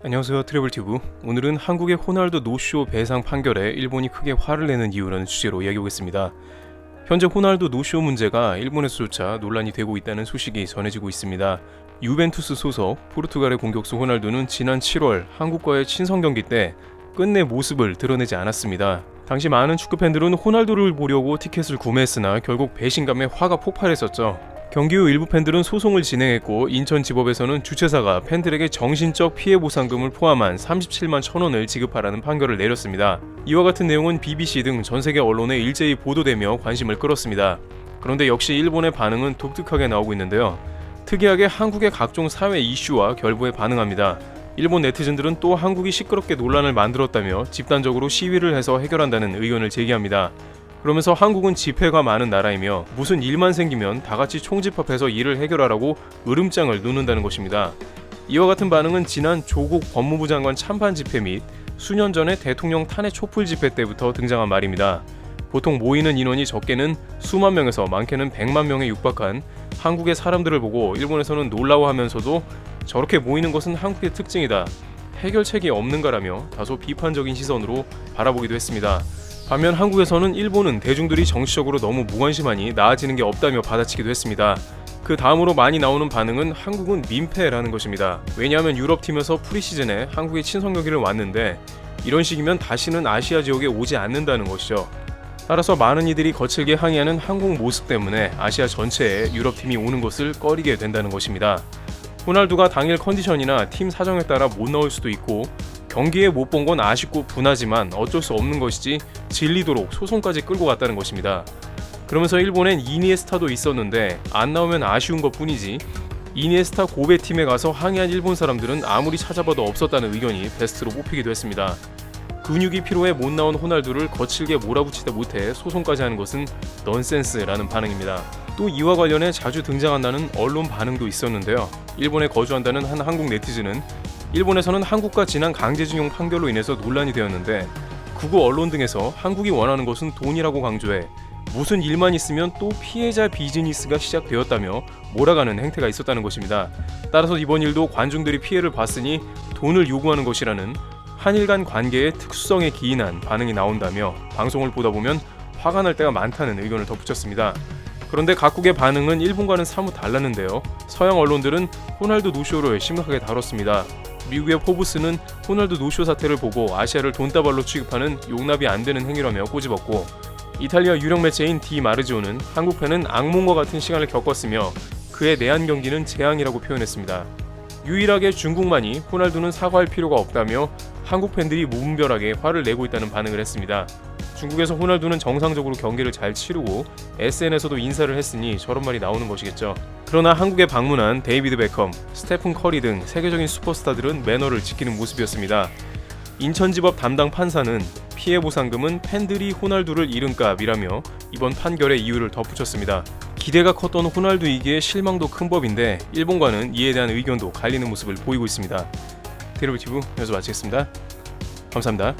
안녕하세요, 트래블튜브. 오늘은 한국의 호날두 노쇼 배상 판결에 일본이 크게 화를 내는 이유라는 주제로 이야기해보겠습니다. 현재 호날두 노쇼 문제가 일본에서조차 논란이 되고 있다는 소식이 전해지고 있습니다. 유벤투스 소속 포르투갈의 공격수 호날두는 지난 7월 한국과의 친선 경기 때 끝내 모습을 드러내지 않았습니다. 당시 많은 축구팬들은 호날두를 보려고 티켓을 구매했으나 결국 배신감에 화가 폭발했었죠. 경기 후 일부 팬들은 소송을 진행했고, 인천지법에서는 주최사가 팬들에게 정신적 피해 보상금을 포함한 37만 1,000원을 지급하라는 판결을 내렸습니다. 이와 같은 내용은 BBC 등 전세계 언론에 일제히 보도되며 관심을 끌었습니다. 그런데 역시 일본의 반응은 독특하게 나오고 있는데요. 특이하게 한국의 각종 사회 이슈와 결부에 반응합니다. 일본 네티즌들은 또 한국이 시끄럽게 논란을 만들었다며 집단적으로 시위를 해서 해결한다는 의견을 제기합니다. 그러면서 한국은 집회가 많은 나라이며 무슨 일만 생기면 다같이 총집합해서 일을 해결하라고 으름장을 놓는다는 것입니다. 이와 같은 반응은 지난 조국 법무부 장관 찬반 집회 및 수년 전의 대통령 탄핵 촛불 집회 때부터 등장한 말입니다. 보통 모이는 인원이 적게는 수만 명에서 많게는 100만 명에 육박한 한국의 사람들을 보고 일본에서는 놀라워하면서도 저렇게 모이는 것은 한국의 특징이다, 해결책이 없는가라며 다소 비판적인 시선으로 바라보기도 했습니다. 반면 한국에서는 일본은 대중들이 정치적으로 너무 무관심하니 나아지는 게 없다며 받아치기도 했습니다. 그 다음으로 많이 나오는 반응은 한국은 민폐라는 것입니다. 왜냐하면 유럽팀에서 프리시즌에 한국에 친선 경기를 왔는데 이런 식이면 다시는 아시아 지역에 오지 않는다는 것이죠. 따라서 많은 이들이 거칠게 항의하는 한국 모습 때문에 아시아 전체에 유럽팀이 오는 것을 꺼리게 된다는 것입니다. 호날두가 당일 컨디션이나 팀 사정에 따라 못 나올 수도 있고, 경기에 못 본 건 아쉽고 분하지만 어쩔 수 없는 것이지 질리도록 소송까지 끌고 갔다는 것입니다. 그러면서 일본엔 이니에스타도 있었는데 안 나오면 아쉬운 것뿐이지, 이니에스타 고베 팀에 가서 항의한 일본 사람들은 아무리 찾아봐도 없었다는 의견이 베스트로 뽑히기도 했습니다. 근육이 필요해 못 나온 호날두를 거칠게 몰아붙이다 못해 소송까지 하는 것은 넌센스라는 반응입니다. 또 이와 관련해 자주 등장한다는 언론 반응도 있었는데요. 일본에 거주한다는 한 한국 네티즌은 일본에서는 한국과 지난 강제징용 판결로 인해서 논란이 되었는데 극우 언론 등에서 한국이 원하는 것은 돈이라고 강조해 무슨 일만 있으면 또 피해자 비즈니스가 시작되었다며 몰아가는 행태가 있었다는 것입니다. 따라서 이번 일도 관중들이 피해를 봤으니 돈을 요구하는 것이라는 한일 간 관계의 특수성에 기인한 반응이 나온다며 방송을 보다 보면 화가 날 때가 많다는 의견을 덧붙였습니다. 그런데 각국의 반응은 일본과는 사뭇 달랐는데요. 서양 언론들은 호날두 노쇼를 심각하게 다뤘습니다. 미국의 포브스는 호날두 노쇼 사태를 보고 아시아를 돈다발로 취급하는 용납이 안 되는 행위라며 꼬집었고, 이탈리아 유력 매체인 디 마르지오는 한국 팬은 악몽과 같은 시간을 겪었으며 그의 내한 경기는 재앙이라고 표현했습니다. 유일하게 중국만이 호날두는 사과할 필요가 없다며 한국 팬들이 무분별하게 화를 내고 있다는 반응을 했습니다. 중국에서 호날두는 정상적으로 경기를 잘 치르고 SNS에서도 인사를 했으니 저런 말이 나오는 것이겠죠. 그러나 한국에 방문한 데이비드 베컴, 스테픈 커리 등 세계적인 슈퍼스타들은 매너를 지키는 모습이었습니다. 인천지법 담당 판사는 피해 보상금은 팬들이 호날두를 잃은 값이라며 이번 판결의 이유를 덧붙였습니다. 기대가 컸던 호날두이기에 실망도 큰 법인데 일본과는 이에 대한 의견도 갈리는 모습을 보이고 있습니다. 트래블튜브 여기서 마치겠습니다. 감사합니다.